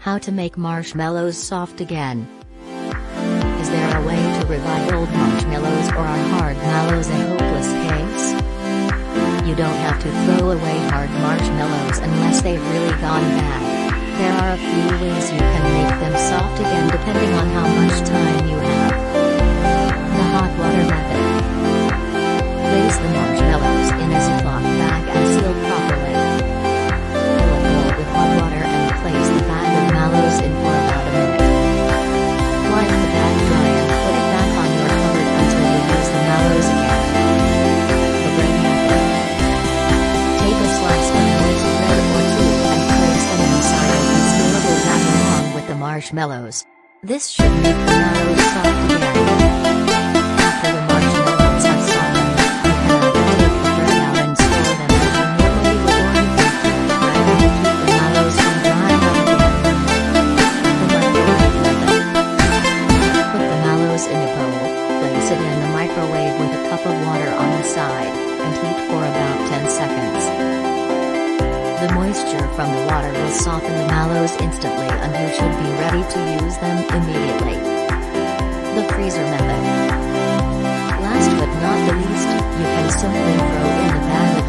How to make marshmallows soft again. Is there a way to revive old marshmallows, or are hard mallows a hopeless case? You don't have to throw away hard marshmallows unless they've really gone bad. There are a few ways you can make them soft again depending on how much time you have. The hot water method. Place the marshmallows in a Ziploc bag and seal properly. Fill a bowl with hot water and place the bag of mallows in for about a minute. Wipe the bag dry and put it back on your cupboard until you use the mallows again. The bread method. Take a slice of moist bread or two and place them inside a concealable bag along with the marshmallows. This should make the mallows soft again. After the marshmallows have softened, you can either take the bread out and store them as you normally would, or you can keep the bread and keep the mallows from drying out again. The microwave method. Put the mallows in a bowl, place it in the microwave with a cup of water on the side, and heat for about 10 seconds. The moisture from the water will soften the mallows instantly and you should be ready to use them immediately. The freezer method. Last but not the least, you can simply throw in the bag of